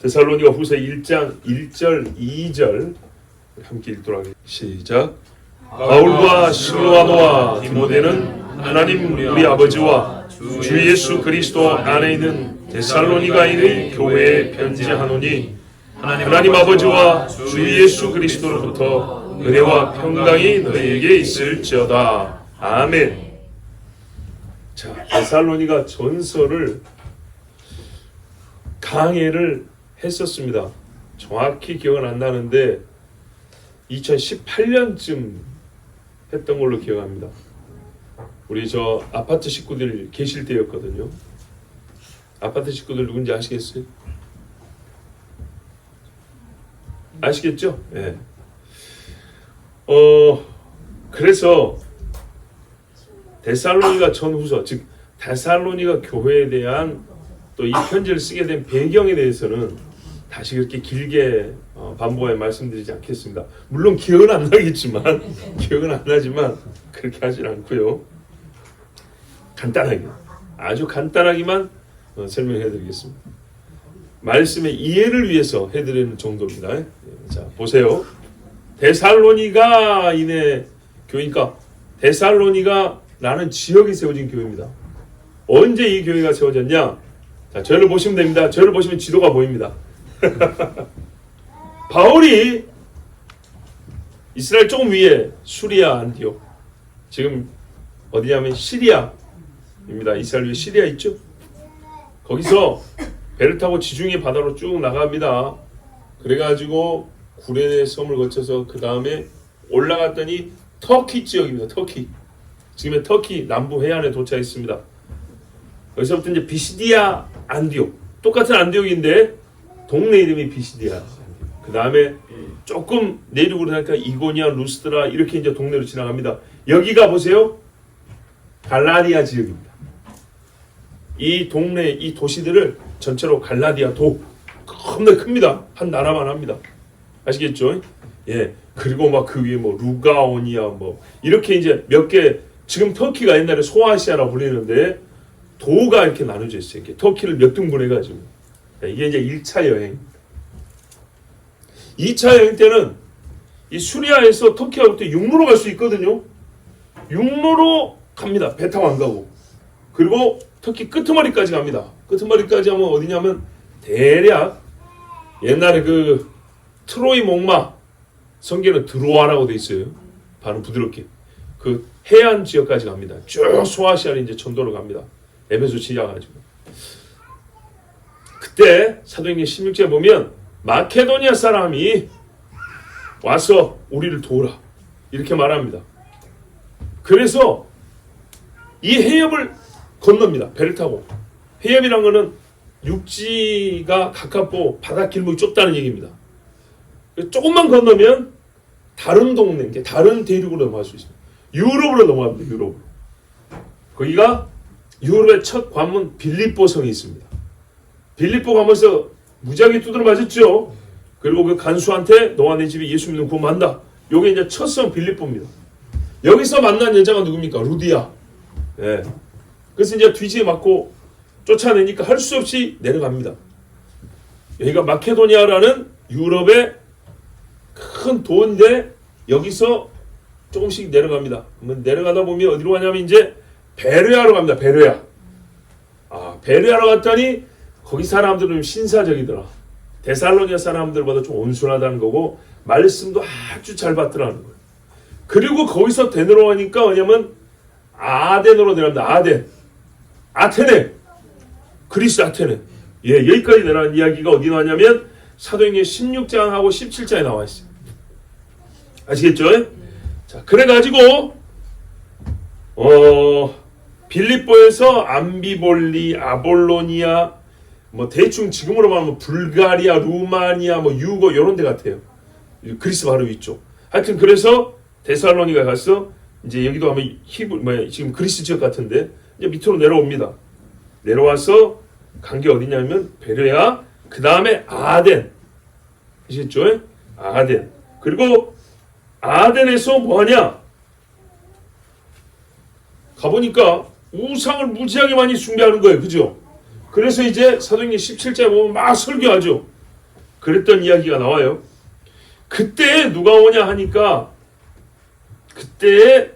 데살로니가 후서 1장 1절 2절 함께 읽도록 하겠습니다. 시작. 바울과 실로아노와 디모데는 하나님 우리 아버지와 주 예수 그리스도 안에 있는 데살로니가인의 교회에 편지하노니 하나님 아버지와 주 예수 그리스도로부터 은혜와 평강이 너희에게 있을지어다. 아멘. 자, 데살로니가 전서를 강해를 했었습니다. 정확히 기억은 안 나는데 2018년쯤 했던 걸로 기억합니다. 우리 저 아파트 식구들 계실 때였거든요. 아파트 식구들 누군지 아시겠어요? 아시겠죠? 예. 그래서 데살로니가 전후서, 즉 데살로니가 교회에 대한 또 이 편지를 쓰게 된 배경에 대해서는 다시 그렇게 길게 반복해 말씀드리지 않겠습니다. 물론 기억은 안 나겠지만 기억은 안 나지만 그렇게 하진 않고요. 간단하게, 아주 간단하게만 설명해 드리겠습니다. 말씀의 이해를 위해서 해드리는 정도입니다. 자, 보세요. 데살로니가인의 교회니까 데살로니가라는 지역이 세워진 교회입니다. 언제 이 교회가 세워졌냐? 자, 저를 보시면 됩니다. 저를 보시면 지도가 보입니다. 바울이 이스라엘 조금 위에 수리아 안디옥, 지금 어디냐면 시리아입니다. 이스라엘 위에 시리아 있죠? 거기서 배를 타고 지중해 바다로 쭉 나갑니다. 그래가지고 구레네 섬을 거쳐서 그 다음에 올라갔더니 터키 지역입니다. 터키. 지금의 터키 남부 해안에 도착했습니다. 여기서부터 이제 비시디아 안디옥, 똑같은 안디옥인데 동네 이름이 비시디아. 그 다음에 조금 내륙으로 가니까 이고니아, 루스드라 이렇게 이제 동네로 지나갑니다. 여기가 보세요, 갈라디아 지역입니다. 이 동네, 이 도시들을 전체로 갈라디아 도, 겁나 큽니다. 한 나라만 합니다. 아시겠죠? 예. 그리고 막 그 위에 뭐 루가오니아 뭐 이렇게 이제 몇 개, 지금 터키가 옛날에 소아시아라고 불리는데 도가 이렇게 나눠져 있어요. 이렇게 터키를 몇 등분 해가지고. 이게 이제 1차 여행. 2차 여행 때는 이 수리아에서 터키 가볼 때 육로로 갈 수 있거든요. 육로로 갑니다. 배 타고 안 가고. 그리고 터키 끄트머리까지 갑니다. 끄트머리까지 하면 어디냐면 대략 옛날에 그 트로이 목마, 성경은 드로아라고 돼 있어요. 발음 부드럽게. 그 해안 지역까지 갑니다. 쭉 소아시아를 이제 전도로 갑니다. 에베소 지나가지고. 그때 사도행전 16절에 보면 마케도니아 사람이 와서 우리를 도우라 이렇게 말합니다. 그래서 이 해협을 건넙니다. 배를 타고. 해협이란 거는 육지가 가깝고 바다 길목이 좁다는 얘기입니다. 조금만 건너면 다른 동네, 다른 대륙으로 넘어갈 수 있습니다. 유럽으로 넘어갑니다. 유럽으로. 거기가 유럽의 첫 관문 빌립보성이 있습니다. 빌립보 가면서 무지하게 두드려 맞았죠. 그리고 그 간수한테 너와 내 집이 예수 믿는 구원한다. 요게 이제 첫 성 빌립보입니다. 여기서 만난 여자가 누굽니까? 루디아. 예. 그래서 이제 뒤지에 맞고 쫓아내니까 할 수 없이 내려갑니다. 여기가 마케도니아라는 유럽의 큰 도인데 여기서 조금씩 내려갑니다. 내려가다 보면 어디로 가냐면 이제 베레아로 갑니다. 베레아. 베레아로 갔더니 거기 사람들은 신사적이더라. 데살로니아 사람들보다 좀 온순하다는 거고 말씀도 아주 잘 받더라는 거예요. 그리고 거기서 내려가니까 뭐냐면 아덴으로 내려갑니다. 아덴. 아테네. 그리스 아테네. 예, 여기까지 내려가는 이야기가 어디 나왔냐면 사도행전 16장하고 17장에 나와 있어요. 아시겠죠? 자, 그래가지고 빌립보에서 암비볼리, 아볼로니아, 뭐 대충 지금으로 말하면 불가리아, 루마니아, 뭐 유고 이런 데 같아요. 그리스 바로 위쪽. 하여튼 그래서 데살로니가 가서 이제 여기도 하면 지금 그리스 지역 같은데 이제 밑으로 내려옵니다. 내려와서 간 게 어디냐면 베레아, 그 다음에 아덴. 아시겠죠? 아덴. 그리고 아덴에서 뭐하냐? 가보니까 우상을 무지하게 많이 숭배하는 거예요. 그죠? 그래서 이제 사도행전 17장에 보면 막 설교하죠. 그랬던 이야기가 나와요. 그때 누가 오냐 하니까 그때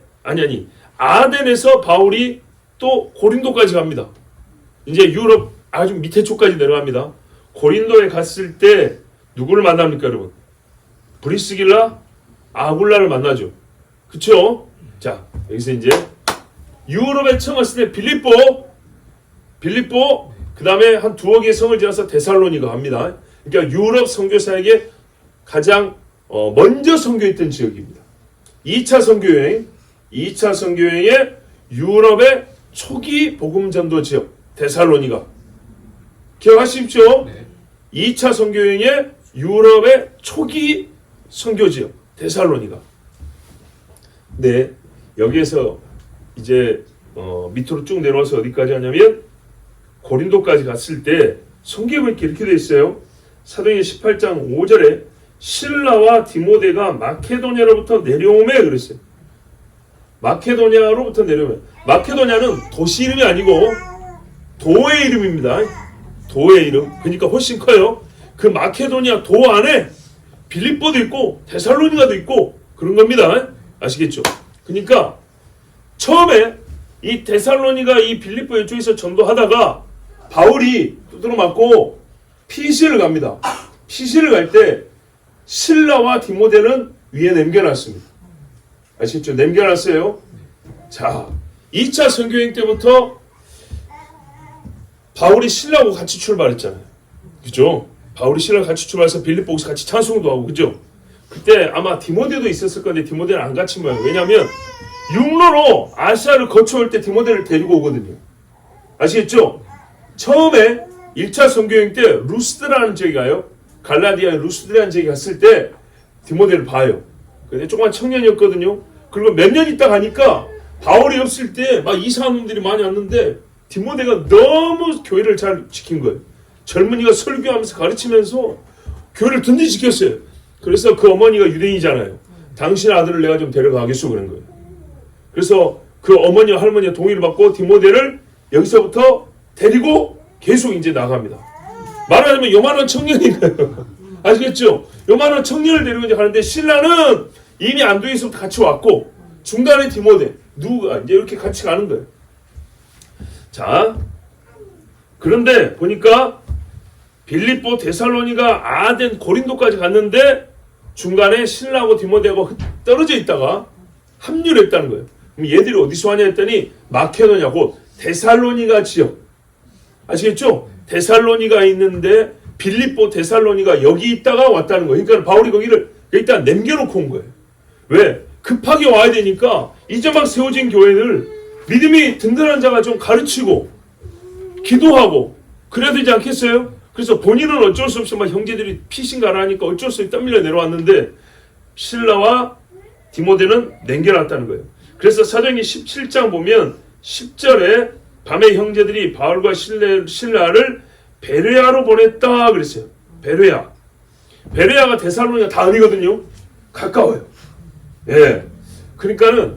아덴에서 바울이 또 고린도까지 갑니다. 이제 유럽 아주 밑에 쪽까지 내려갑니다. 고린도에 갔을 때 누구를 만납니까, 여러분? 브리스길라, 아굴라를 만나죠. 그쵸? 자, 여기서 이제 유럽에 처음 왔을 때 빌립보, 그 다음에 한 2여 개의 성을 지나서 데살로니가 갑니다. 그러니까 유럽 선교사에게 가장 먼저 선교했던 지역입니다. 2차 선교여행에 유럽의 초기 복음전도 지역 데살로니가 기억하십시오. 네. 2차 선교여행에 유럽의 초기 선교 지역 데살로니가. 네, 여기에서 이제 밑으로 쭉 내려와서 어디까지 하냐면 고린도까지 갔을 때 성경에 이렇게 되어 있어요. 사도행전 18장 5절에 실라와 디모데가 마케도냐로부터 내려오매 그랬어요. 마케도냐로부터 내려오매. 마케도냐는 도시 이름이 아니고 도의 이름입니다. 도의 이름. 그러니까 훨씬 커요. 그 마케도냐 도 안에 빌립보도 있고 데살로니가도 있고 그런 겁니다. 아시겠죠? 그러니까 처음에 이 데살로니가 이 빌립보 이쪽에서 전도하다가 바울이 두드러 맞고 피시를 갑니다. 피시를 갈 때 실라와 디모데는 위에 남겨놨습니다. 아시겠죠? 남겨놨어요. 자, 2차 선교행 때부터 바울이 실라하고 같이 출발했잖아요. 그죠? 바울이 실라하고 같이 출발해서 빌립보에서 같이 찬송도 하고, 그죠? 그때 아마 디모데도 있었을 건데 디모데는 안 같이 모여요. 왜냐하면 육로로 아시아를 거쳐올 때 디모데를 데리고 오거든요. 아시겠죠? 처음에 1차 선교행 때 루스드라는 지역에 가요. 갈라디아의 루스드라는 지역에 갔을 때 디모데를 봐요. 근데 조그만 청년이었거든요. 그리고 몇 년 있다 가니까 바울이 없을 때 막 이상한 놈들이 많이 왔는데 디모데가 너무 교회를 잘 지킨 거예요. 젊은이가 설교하면서 가르치면서 교회를 든든히 지켰어요. 그래서 그 어머니가 유대인이잖아요. 당신 아들을 내가 좀 데려가겠소 그런 거예요. 그래서 그 어머니와 할머니가 동의를 받고 디모데를 여기서부터 데리고 계속 이제 나갑니다. 말하자면 요만한 청년이에요. 아시겠죠? 요만한 청년을 데리고 이제 가는데 신라는 이미 안도에서부터 같이 왔고 중간에 디모데 누가 이제 이렇게 같이 가는 거예요. 자, 그런데 보니까 빌립보, 데살로니가, 아덴, 고린도까지 갔는데 중간에 신라하고 디모데하고 떨어져 있다가 합류를 했다는 거예요. 그럼 얘들이 어디서 왔냐 했더니 마케도냐고 데살로니가 지역. 아시겠죠? 데살로니가 있는데 빌립보, 데살로니가 여기 있다가 왔다는 거예요. 그러니까 바울이 거기를 일단 남겨놓고 온 거예요. 왜? 급하게 와야 되니까 이제 막 세워진 교회를 믿음이 든든한 자가 좀 가르치고 기도하고 그래야 되지 않겠어요? 그래서 본인은 어쩔 수 없이 막 형제들이 피신가라 하니까 어쩔 수 없이 떠밀려 내려왔는데 신라와 디모데는 남겨놨다는 거예요. 그래서 사도행전 17장 보면 10절에 밤에 형제들이 바울과 신라를 베레아로 보냈다 그랬어요. 베레아가 데살로니가 다음이거든요. 가까워요. 예. 그러니까는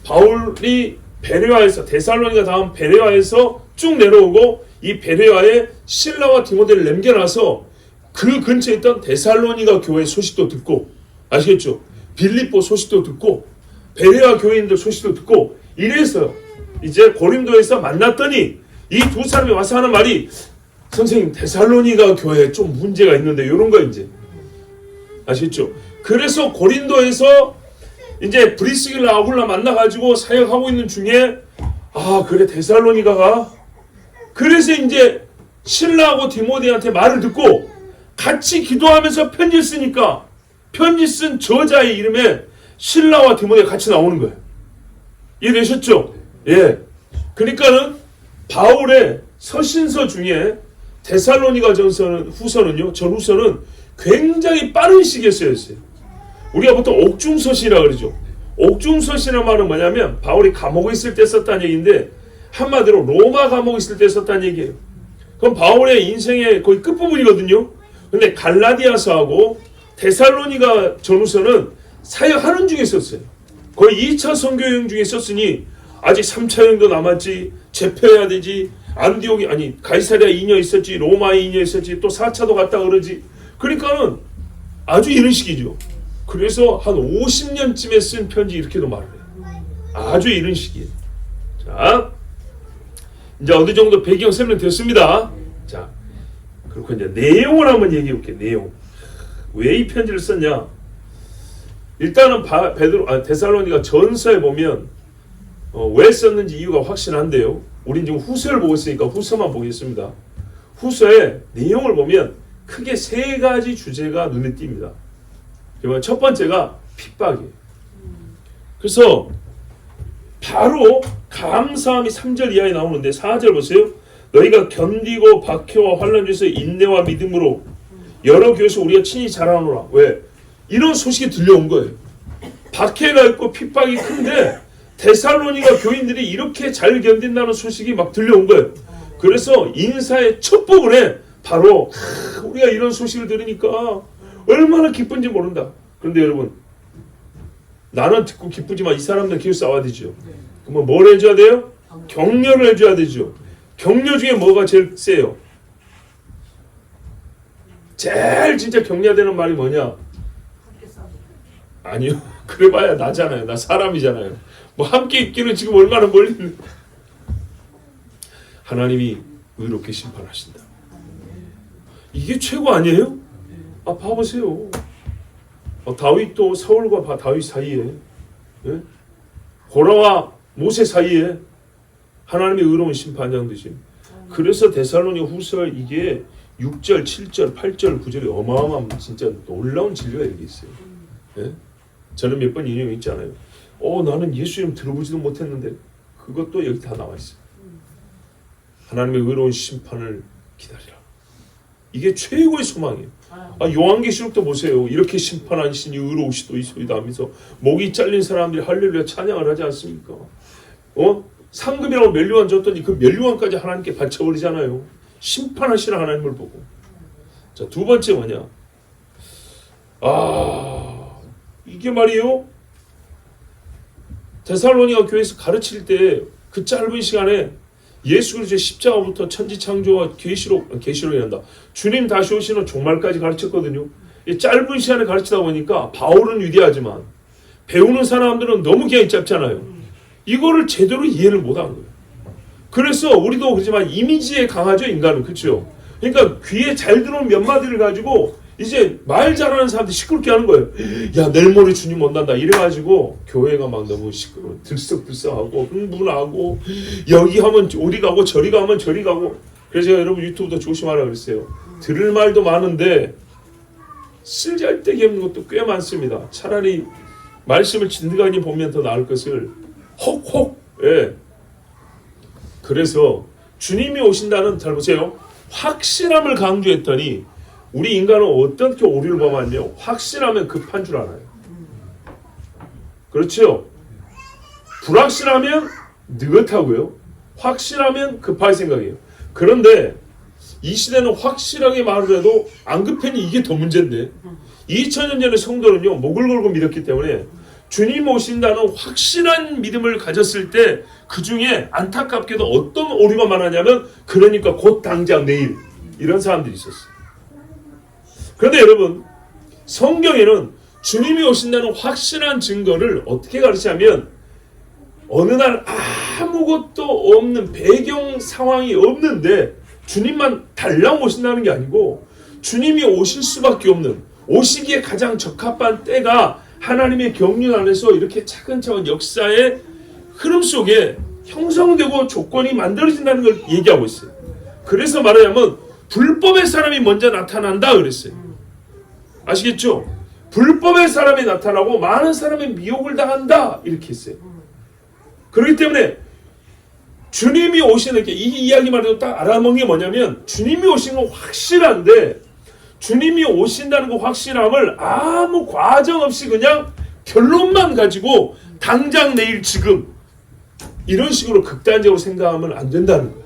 바울이 베레아에서 데살로니가 다음 베레아에서 쭉 내려오고 이 베레아에 실라와 디모데를 남겨놔서 그 근처에 있던 데살로니가 교회 소식도 듣고 아시겠죠? 빌립보 소식도 듣고 베레아 교회인들 소식도 듣고 이래서 이제 고린도에서 만났더니 이 두 사람이 와서 하는 말이 선생님 데살로니가 교회에 좀 문제가 있는데 이런 거 이제 아시겠죠? 그래서 고린도에서 이제 브리스길라 아굴라 만나가지고 사역하고 있는 중에 아 그래 데살로니가가 그래서 이제 신라하고 디모데한테 말을 듣고 같이 기도하면서 편지 쓰니까 편지 쓴 저자의 이름에 신라와 디모데가 같이 나오는 거예요. 이해되셨죠? 예. 그러니까는 바울의 서신서 중에 데살로니가 전후서는 굉장히 빠른 시기에 쓰였어요. 우리가 보통 옥중서신이라고 그러죠. 옥중서신이라는 말은 뭐냐면 바울이 감옥에 있을 때 썼다는 얘기인데 한마디로 로마 감옥에 있을 때 썼다는 얘기예요. 그럼 바울의 인생의 거의 끝부분이거든요. 근데 갈라디아서하고 데살로니가 전후서는 사역하는 중에 썼어요. 거의 2차 선교여행 중에 썼으니 아직 3차 여행도 남았지, 재표해야 되지, 안디옥이 아니 가이사랴 2년 있었지, 로마에 2년 있었지, 또 4차도 갔다 그러지. 그러니까는 아주 이런 식이죠. 그래서 한 50년쯤에 쓴 편지 이렇게도 말을 해요. 아주 이런 식이에요. 자, 이제 어느 정도 배경 설명됐습니다. 자, 그렇고 이제 내용을 한번 얘기해 볼게요. 내용. 왜 이 편지를 썼냐? 일단은 데살로니가 전서에 보면 왜 썼는지 이유가 확실한데요. 우린 지금 후서를 보고 있으니까 후서만 보겠습니다. 후서의 내용을 보면 크게 세 가지 주제가 눈에 띕니다. 첫 번째가 핍박이에요. 그래서 바로 감사함이 3절 이하에 나오는데 4절 보세요. 너희가 견디고 박해와 환난 중에서 인내와 믿음으로 여러 교회에서 우리가 친히 자라노라. 왜? 이런 소식이 들려온 거예요. 박해가 있고 핍박이 큰데 데살로니가 교인들이 이렇게 잘 견딘다는 소식이 막 들려온 거예요. 그래서 인사의 첫 부분에 바로 우리가 이런 소식을 들으니까 얼마나 기쁜지 모른다. 그런데 여러분, 나는 듣고 기쁘지만 이 사람들 계속 싸워야 되죠. 그러면 뭘 해줘야 돼요? 격려를 해줘야 되죠. 격려 중에 뭐가 제일 세요? 제일 진짜 격려되는 말이 뭐냐? 아니요. 그래봐야 나잖아요. 나 사람이잖아요. 뭐 함께 있기는 지금 얼마나 멀리 있는. 하나님이 의롭게 심판하신다. 이게 최고 아니에요? 봐보세요. 다윗도 사울과 다윗 사이에, 예? 고라와 모세 사이에 하나님의 의로운 심판장 되심. 그래서 데살로니가 후서 이게 6절, 7절, 8절, 9절이 어마어마한 진짜 놀라운 진리가 여기 있어요. 예? 저는 몇 번 인용했잖아요. 나는 예수 이름 들어보지도 못했는데 그것도 여기 다 나와 있어요. 하나님의 의로운 심판을 기다리라. 이게 최고의 소망이에요. 요한계시록도 보세요. 이렇게 심판하시니 의로우시도 이소이다 하면서 목이 잘린 사람들이 할렐루야 찬양을 하지 않습니까? 상금이라고 면류관 줬더니 그 면류관까지 하나님께 바쳐버리잖아요. 심판하시는 하나님을 보고. 자, 두 번째 뭐냐? 이게 말이에요. 데살로니가 교회에서 가르칠 때 그 짧은 시간에 예수 그리스도의 십자가부터 천지창조와 계시록이란다. 주님 다시 오시는 종말까지 가르쳤거든요. 이 짧은 시간에 가르치다 보니까 바울은 위대하지만 배우는 사람들은 너무 기간이 짧잖아요. 이거를 제대로 이해를 못한 거예요. 그래서 우리도 그렇지만 이미지에 강하죠, 인간은. 그렇죠? 그러니까 귀에 잘 들어온 몇 마디를 가지고 이제 말 잘하는 사람들이 시끄럽게 하는 거예요. 야, 내일 모레 주님 온단다. 이래가지고 교회가 막 너무 시끄러워. 들썩들썩하고 흥분하고 여기 하면 어디 가고 저리 가면 저리 가고. 그래서 제가 여러분 유튜브도 조심하라 그랬어요. 들을 말도 많은데 쓸데기 없는 것도 꽤 많습니다. 차라리 말씀을 진득하게 보면 더 나을 것을 혹. 예. 그래서 주님이 오신다는, 잘 보세요. 확실함을 강조했더니 우리 인간은 어떻게 오류를 범하냐면 확실하면 급한 줄 알아요. 그렇죠? 불확실하면 느긋하고요. 확실하면 급할 생각이에요. 그런데 이 시대는 확실하게 말을 해도 안 급하니 이게 더 문제인데 2000년 전의 성도는요, 목을 걸고 믿었기 때문에 주님 오신다는 확실한 믿음을 가졌을 때 그 중에 안타깝게도 어떤 오류가 많았냐면 그러니까 곧 당장 내일 이런 사람들이 있었어요. 그런데 여러분, 성경에는 주님이 오신다는 확실한 증거를 어떻게 가르치냐면 어느 날 아무것도 없는 배경 상황이 없는데 주님만 달랑 오신다는 게 아니고 주님이 오실 수밖에 없는, 오시기에 가장 적합한 때가 하나님의 경륜 안에서 이렇게 차근차근 역사의 흐름 속에 형성되고 조건이 만들어진다는 걸 얘기하고 있어요. 그래서 말하자면 불법의 사람이 먼저 나타난다 그랬어요. 아시겠죠? 불법의 사람이 나타나고 많은 사람이 미혹을 당한다 이렇게 했어요. 그렇기 때문에 주님이 오시는 게, 이 이야기만 해도 딱 알아먹는 게 뭐냐면 주님이 오신 건 확실한데 주님이 오신다는 그 확실함을 아무 과정 없이 그냥 결론만 가지고 당장 내일 지금 이런 식으로 극단적으로 생각하면 안 된다는 거예요.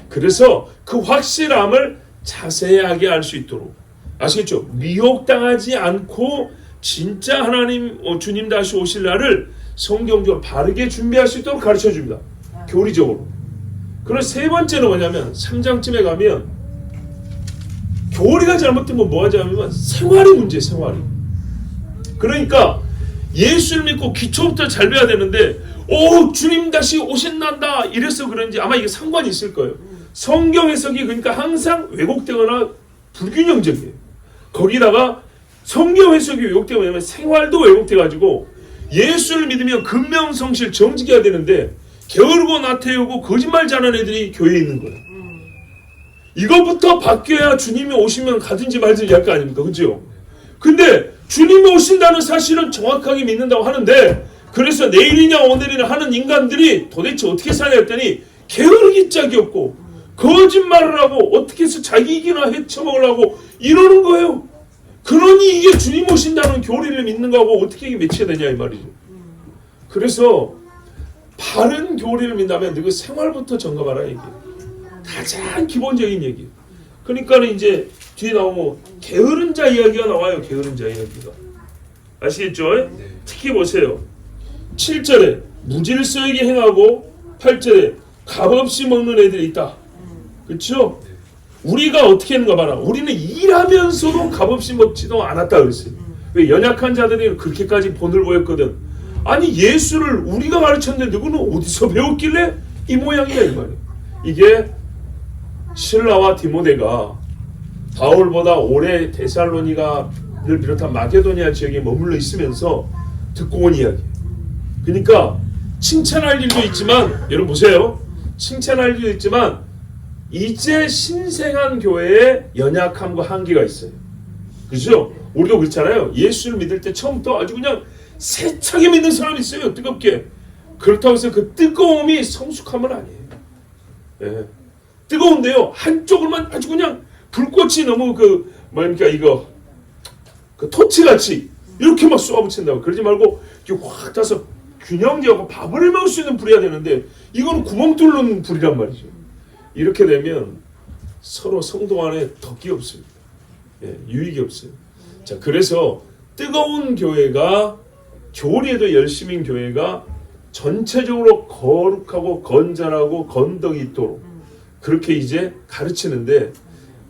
그래서 그 확실함을 자세하게 알 수 있도록, 아시겠죠? 미혹당하지 않고 진짜 하나님 주님 다시 오실 날을 성경적으로 바르게 준비할 수 있도록 가르쳐줍니다. 교리적으로. 그리고 세 번째는 뭐냐면 3장쯤에 가면 교리가 잘못되면 뭐 하냐면 생활의 문제, 생활이. 그러니까 예수를 믿고 기초부터 잘 배워야 되는데 주님 다시 오신단다 이래서 그런지 아마 이게 상관이 있을 거예요. 성경 해석이 그러니까 항상 왜곡되거나 불균형적이에요. 거기다가 성경 해석이 왜곡되고 왜냐면 생활도 왜곡돼가지고 예수를 믿으면 근명성실 정직해야 되는데 게으르고 나태우고 거짓말 잘하는 애들이 교회에 있는 거예요. 이거부터 바뀌어야 주님이 오시면 가든지 말든지 할 거 아닙니까? 그죠? 근데 주님이 오신다는 사실은 정확하게 믿는다고 하는데 그래서 내일이냐 오늘이냐 하는 인간들이 도대체 어떻게 사냐 했더니 게으르기 짝이 없고 거짓말을 하고 어떻게 해서 자기 이기나 헤쳐먹으려고 이러는 거예요. 그러니 이게 주님 오신다는 교리를 믿는 거하고 어떻게 이게 매치가 되냐 이 말이죠. 그래서 바른 교리를 믿다면 너 생활부터 점검하라 얘기예요. 가장 기본적인 얘기. 그러니까는 이제 뒤에 나오면 게으른 자 이야기가 나와요. 게으른 자 이야기가. 아시겠죠? 네. 특히 보세요. 7절에 무질서하게 행하고 8절에 값없이 먹는 애들이 있다. 그렇죠? 우리가 어떻게 하는가 봐라. 우리는 일하면서도 값없이 먹지도 않았다 그랬어요. 왜 연약한 자들이 그렇게까지 본을 보였거든. 아니 예수를 우리가 가르쳤는데 누구는 어디서 배웠길래 이 모양이야 이 말이에요. 이게 실라와 디모데가 바울보다 오래 데살로니가를 비롯한 마게도니아 지역에 머물러 있으면서 듣고 온 이야기. 그러니까 칭찬할 일도 있지만 여러분 보세요. 칭찬할 일도 있지만 이제 신생한 교회에 연약함과 한계가 있어요. 그죠? 우리도 그렇잖아요. 예수를 믿을 때 처음부터 아주 그냥 세차게 믿는 사람이 있어요. 뜨겁게. 그렇다고 해서 그 뜨거움이 성숙함은 아니에요. 예. 뜨거운데요. 한쪽으로만 아주 그냥 불꽃이 너무 뭡니까 이거 그 토치같이 이렇게 막 쏘아붙인다고. 그러지 말고 이렇게 확 타서 균형되고 밥을 먹을 수 있는 불이야 되는데 이건 구멍 뚫는 불이란 말이죠. 이렇게 되면 서로 성도 안에 덕이 없습니다. 예, 유익이 없어요. 자, 그래서 뜨거운 교회가 교리에도 열심인 교회가 전체적으로 거룩하고 건전하고 건덕이 있도록 그렇게 이제 가르치는데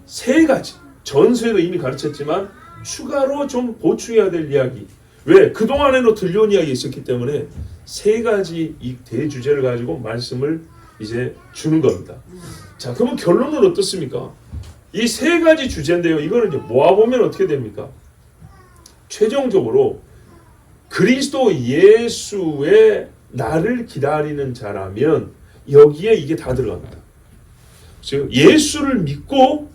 세 가지 전서에도 이미 가르쳤지만 추가로 좀 보충해야 될 이야기. 왜? 그동안에는 들려온 이야기 있었기 때문에 세 가지 이 대주제를 가지고 말씀을 이제 주는 겁니다. 자, 그러면 결론은 어떻습니까? 이 세 가지 주제인데요. 이거는 이제 모아보면 어떻게 됩니까? 최종적으로 그리스도 예수의 나를 기다리는 자라면 여기에 이게 다 들어갑니다. 즉 예수를 믿고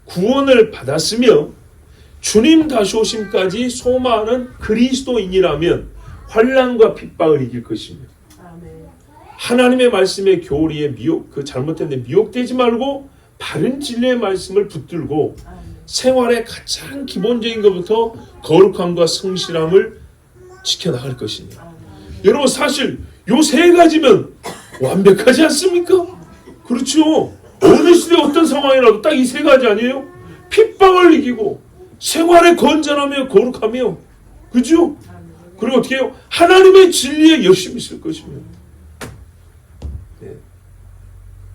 구원을 받았으며 주님 다시 오심까지 소망하는 그리스도인이라면 환난과 핍박을 이길 것이며 하나님의 말씀의 교리에 잘못된 데 미혹되지 말고 바른 진리의 말씀을 붙들고 생활의 가장 기본적인 것부터 거룩함과 성실함을 지켜나갈 것이며 여러분 사실 요 세 가지면 완벽하지 않습니까? 그렇죠. 어느 시대 어떤 상황이라도 딱 이 세 가지 아니에요? 핍박을 이기고 생활에 건전하며 거룩하며 그죠? 그리고 어떻게 해요? 하나님의 진리에 열심히 있을 것이며 네.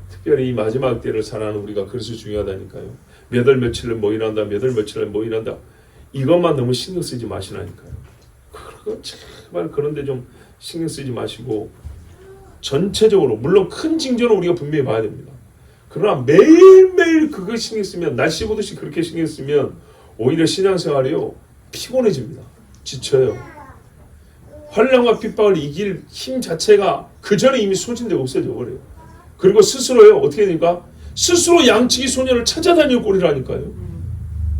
특별히 이 마지막 때를 살아가는 우리가 그래서 중요하다니까요. 몇 월 며칠을 뭐 일한다 몇 월 며칠을 뭐 일한다 이것만 너무 신경 쓰지 마시라니까요. 제발 그런데 좀 신경 쓰지 마시고 전체적으로 물론 큰 징조는 우리가 분명히 봐야 됩니다. 그러나 매일매일 그거 신경 쓰면 날씨 보듯이 그렇게 신경 쓰면 오히려 신앙생활이요 피곤해집니다. 지쳐요. 환난과 핍박을 이길 힘 자체가 그 전에 이미 소진되고 없어져 버려요. 그리고 스스로요 어떻게 됩니까? 스스로 양치기 소년을 찾아다니는 꼴이라니까요.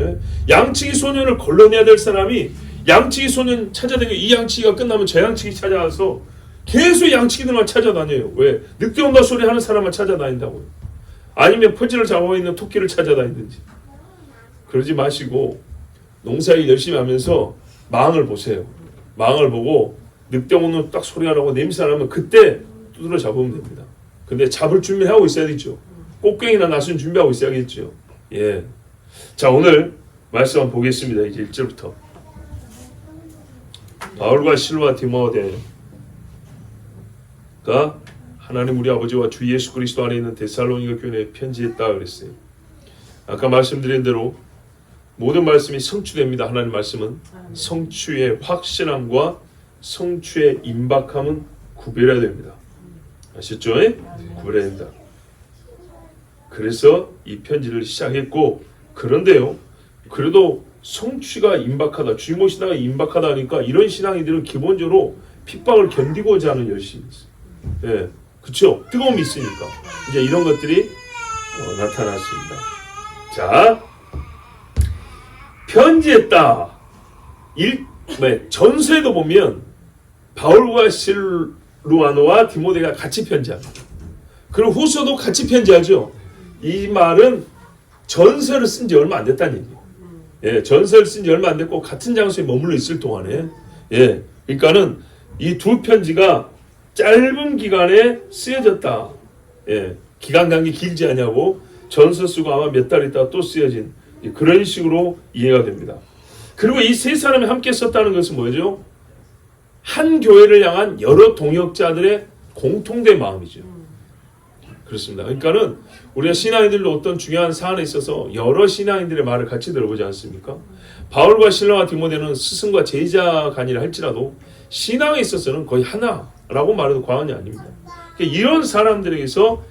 예? 양치기 소년을 걸러내야 될 사람이 양치기 소년 찾아다니고 이 양치기가 끝나면 저 양치기 찾아가서 계속 양치기들만 찾아다녀요. 왜? 늦게 온다 소리 하는 사람만 찾아다닌다고요. 아니면 퍼즐을 잡고 있는 토끼를 찾아다니든지. 그러지 마시고 농사일 열심히 하면서 망을 보세요. 망을 보고 늑대 오는 딱 소리가 나고 냄새 나면 그때 두드러 잡으면 됩니다. 근데 잡을 준비하고 있어야겠죠. 꽃갱이나 나순 준비하고 있어야겠죠. 예. 자, 오늘 말씀 한번 보겠습니다. 이제 1절부터. 바울과 실로와 디모데가 하나님 우리 아버지와 주 예수 그리스도 안에 있는 데살로니가 교회에 편지했다 그랬어요. 아까 말씀드린 대로 모든 말씀이 성취됩니다. 하나님 말씀은 성취의 확실함과 성취의 임박함은 구별해야 됩니다. 아셨죠? 구별해야 된다. 그래서 이 편지를 시작했고, 그런데요, 그래도 성취가 임박하다, 주님 오시다가 임박하다 하니까 이런 신앙인들은 기본적으로 핍박을 견디고자 하는 열심이 있어요. 예, 그렇죠? 뜨거움이 있으니까 이제 이런 것들이 나타났습니다. 자, 편지했다. 전서에도 보면 바울과 실루아노와 디모데가 같이 편지합니다. 그리고 후서도 같이 편지하죠. 이 말은 전서를 쓴 지 얼마 안 됐다는 얘기예요. 예, 전서를 쓴 지 얼마 안 됐고 같은 장소에 머물러 있을 동안에, 예, 그러니까는 이 두 편지가 짧은 기간에 쓰여졌다. 예, 기간 관계 길지 않냐고 전서 쓰고 아마 몇 달 있다가 또 쓰여진 그런 식으로 이해가 됩니다. 그리고 이 세 사람이 함께 썼다는 것은 뭐죠? 한 교회를 향한 여러 동역자들의 공통된 마음이죠. 그렇습니다. 그러니까는 우리가 신앙인들도 어떤 중요한 사안에 있어서 여러 신앙인들의 말을 같이 들어보지 않습니까? 바울과 실라와 디모데는 스승과 제자 간이라 할지라도 신앙에 있어서는 거의 하나라고 말해도 과언이 아닙니다. 그러니까 이런 사람들에게서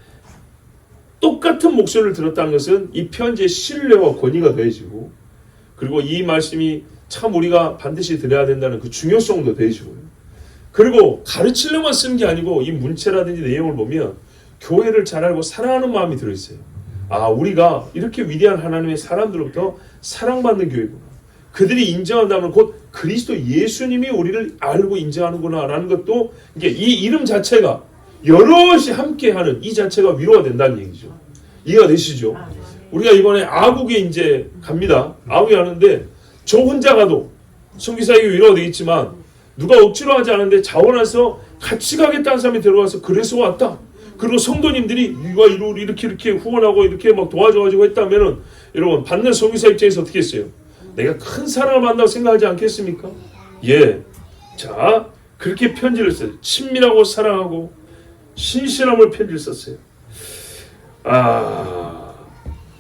똑같은 목소리를 들었다는 것은 이 편지의 신뢰와 권위가 더해지고, 그리고 이 말씀이 참 우리가 반드시 들어야 된다는 그 중요성도 더해지고요. 그리고 가르치려만 쓰는 게 아니고 이 문체라든지 내용을 보면 교회를 잘 알고 사랑하는 마음이 들어있어요. 아, 우리가 이렇게 위대한 하나님의 사람들로부터 사랑받는 교회구나. 그들이 인정한다면 곧 그리스도 예수님이 우리를 알고 인정하는구나 라는 것도, 이게 이 이름 자체가 여럿이 함께하는 이 자체가 위로가 된다는 얘기죠. 이해가 되시죠? 우리가 이번에 아국에 이제 갑니다. 아국에 가는데 저 혼자 가도 선교사에게 위로가 되겠지만 누가 억지로 하지 않은데 자원해서 같이 가겠다는 사람이 들어와서 그래서 왔다. 그리고 성도님들이 이렇게 후원하고 이렇게 막 도와줘가지고 했다면은 여러분 받는 선교사 입장에서 어떻게 했어요? 내가 큰 사랑을 받는다고 생각하지 않겠습니까? 예. 자, 그렇게 편지를 써요. 친밀하고 사랑하고 신실함을 편지를 썼어요.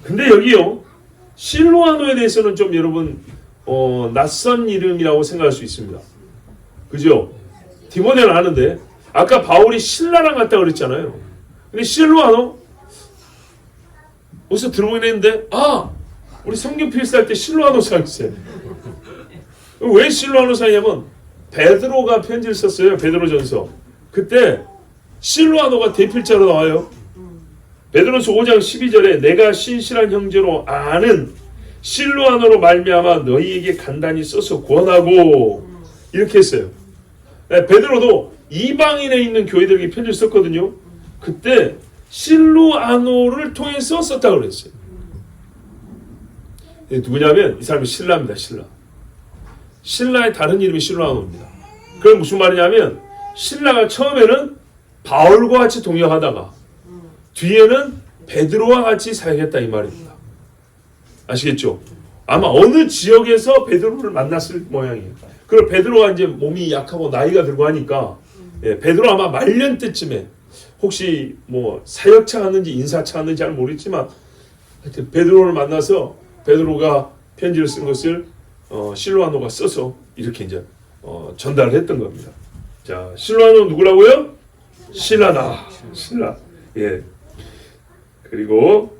근데 여기요, 실루아노에 대해서는 좀 여러분 낯선 이름이라고 생각할 수 있습니다. 그죠? 디모데는 아는데 아까 바울이 신라랑 갔다 그랬잖아요. 근데 실루아노 어디서 들어보긴 했는데, 우리 성경 필사할 때 실루아노사 있어요. 왜 실루아노사냐면 베드로가 편지를 썼어요. 베드로전서. 그때 실루아노가 대필자로 나와요. 베드로서 5장 12절에 내가 신실한 형제로 아는 실루아노로 말미암아 너희에게 간단히 써서 권하고, 이렇게 했어요. 베드로도 이방인에 있는 교회들에게 편지를 썼거든요. 그때 실루아노를 통해서 썼다고 그랬어요. 누구냐면 이 사람이 신라입니다. 신라의 다른 이름이 실루아노입니다. 그건 무슨 말이냐면 신라가 처음에는 바울과 같이 동역하다가 뒤에는 베드로와 같이 사역했다 이 말입니다. 아시겠죠? 아마 어느 지역에서 베드로를 만났을 모양이에요. 그리고 베드로가 이제 몸이 약하고 나이가 들고 하니까, 베드로 아마 말년 때쯤에 혹시 뭐 사역차 갔는지 인사차 갔는지 잘 모르겠지만 하여튼 베드로를 만나서 베드로가 편지를 쓴 것을 실루아노가 써서 이렇게 이제 전달을 했던 겁니다. 자, 실루아노는 누구라고요? 신라. 예. 그리고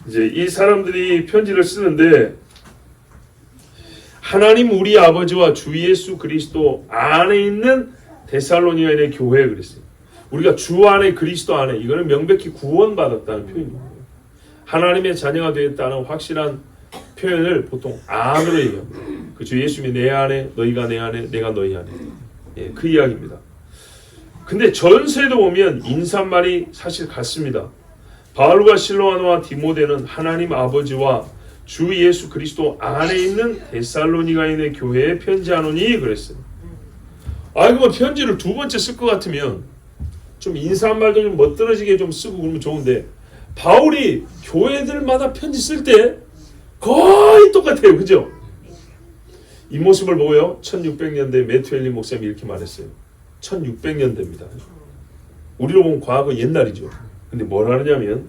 이제 이 사람들이 편지를 쓰는데, 하나님 우리 아버지와 주 예수 그리스도 안에 있는 데살로니가인의 교회에 그랬어요. 우리가 주 안에 그리스도 안에, 이거는 명백히 구원받았다는 표현입니다. 하나님의 자녀가 되었다는 확실한 표현을 보통 안으로 얘기합니다. 그 주 예수님이 내 안에, 너희가 내 안에, 내가 너희 안에. 예, 그 이야기입니다. 근데 전서에도 보면 인사말이 사실 같습니다. 바울과 실로아노와 디모데는 하나님 아버지와 주 예수 그리스도 안에 있는 데살로니가인의 교회에 편지하노니 그랬어요. 그러면 편지를 두 번째 쓸 것 같으면 좀 인사말도 좀 멋들어지게 좀 쓰고 그러면 좋은데, 바울이 교회들마다 편지 쓸 때 거의 똑같아요. 그죠? 이 모습을 보고요, 1600년대 매튜 엘리 목사님이 이렇게 말했어요. 1600년대입니다. 우리로 보면 과거 옛날이죠. 근데 뭐라 하냐면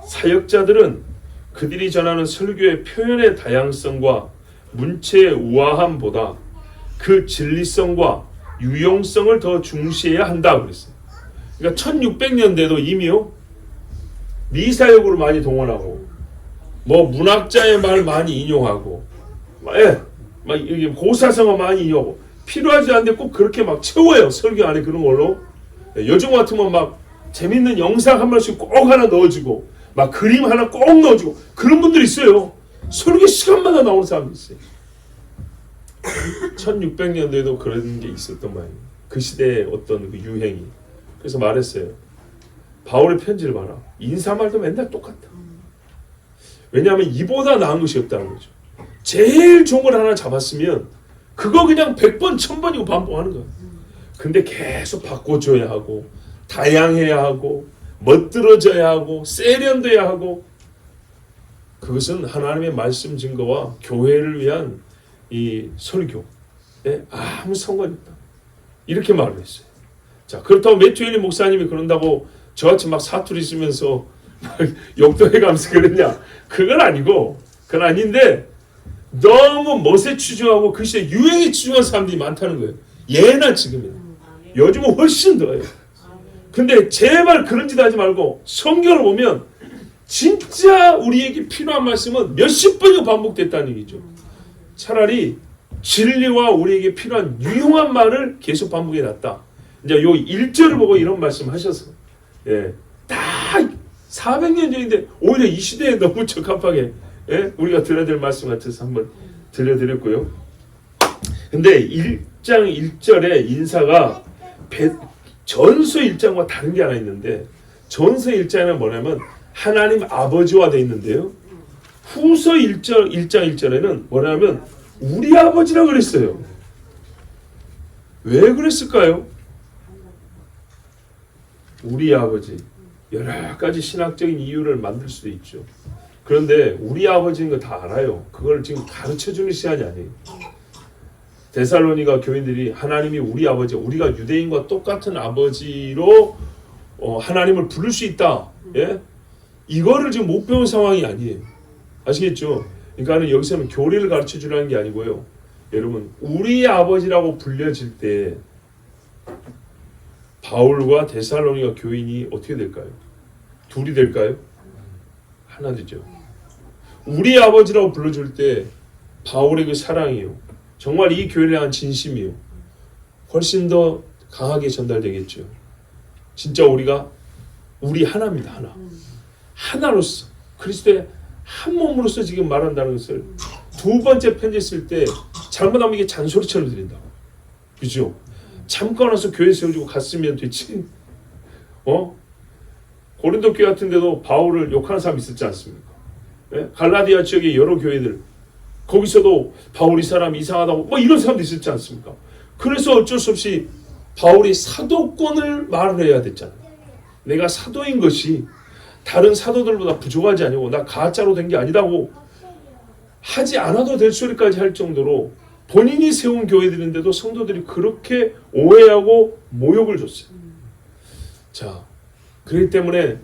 사역자들은 그들이 전하는 설교의 표현의 다양성과 문체의 우아함보다 그 진리성과 유용성을 더 중시해야 한다 그랬어요. 그러니까 1600년대도 이미요 미사역으로 많이 동원하고 뭐 문학자의 말 많이 인용하고 막 이게 고사성어 많이 인용하고 필요하지 않은데 꼭 그렇게 막 채워요. 설교 안에 그런 걸로. 요즘 같으면 막 재밌는 영상 한 번씩 꼭 하나 넣어주고 막 그림 하나 꼭 넣어주고 그런 분들 있어요. 설교 시간마다 나오는 사람도 있어요. 1600년대에도 그런 게 있었던 말이에요. 그 시대의 어떤 그 유행이. 그래서 말했어요. 바울의 편지를 봐라. 인사말도 맨날 똑같다. 왜냐하면 이보다 나은 것이 없다는 거죠. 제일 좋은 걸 하나 잡았으면 그거 그냥 100번, 1000번이고 반복하는 거예요. 근데 계속 바꿔줘야 하고 다양해야 하고 멋들어져야 하고 세련돼야 하고 그것은 하나님의 말씀 증거와 교회를 위한 이 설교에 아무 상관이 없다. 이렇게 말을 했어요. 자, 그렇다고 매튜엘리 목사님이 그런다고 저같이 막 사투리 쓰면서 욕도 해가면서 그랬냐? 그건 아니고, 그건 아닌데 너무 멋에 추종하고 그 시대 유행에 추종한 사람들이 많다는 거예요. 예나 지금이나. 요즘은 훨씬 더해요. 근데 제발 그런 짓 하지 말고 성경을 보면 진짜 우리에게 필요한 말씀은 몇십 번이고 반복됐다는 얘기죠. 차라리 진리와 우리에게 필요한 유용한 말을 계속 반복해 놨다. 이제 요 1절을 보고 이런 말씀 하셔서 다 400년 전인데 오히려 이 시대에 너무 적합하게 우리가 들어야 될 말씀 같아서 한번 들려드렸고요. 근데 1장 1절의 인사가 전서 1장과 다른 게 하나 있는데 전서 1장에는 뭐냐면 하나님 아버지와 되어 있는데요. 후서 1장 1절에는 뭐냐면 우리 아버지라고 그랬어요. 왜 그랬을까요? 우리 아버지. 여러 가지 신학적인 이유를 만들 수도 있죠. 그런데 우리 아버지인 거 다 알아요. 그걸 지금 가르쳐주는 시간이 아니에요. 데살로니가 교인들이 하나님이 우리 아버지, 우리가 유대인과 똑같은 아버지로 하나님을 부를 수 있다. 이거를 지금 못 배운 상황이 아니에요. 아시겠죠? 그러니까 여기서는 교리를 가르쳐주라는 게 아니고요. 여러분, 우리 아버지라고 불려질 때 바울과 데살로니가 교인이 어떻게 될까요? 둘이 될까요? 하나 되죠. 우리 아버지라고 불러줄 때 바울의 그 사랑이요. 정말 이 교회를 향한 진심이요. 훨씬 더 강하게 전달되겠죠. 진짜 우리 하나입니다. 하나. 하나로서 그리스도의 한 몸으로서 지금 말한다는 것을 두 번째 편지 쓸 때 잘못하면 이게 잔소리처럼 들린다고. 그죠? 잠깐 와서 교회 세워주고 갔으면 됐지. 고린도 교회 같은 데도 바울을 욕하는 사람이 있었지 않습니까? 갈라디아 지역의 여러 교회들 거기서도 바울이 사람이 이상하다고 뭐 이런 사람도 있었지 않습니까? 그래서 어쩔 수 없이 바울이 사도권을 말을 해야 됐잖아요. 내가 사도인 것이 다른 사도들보다 부족하지 아니고 나 가짜로 된 게 아니라고 하지 않아도 될 소리까지 할 정도로 본인이 세운 교회들인데도 성도들이 그렇게 오해하고 모욕을 줬어요. 자, 그렇기 때문에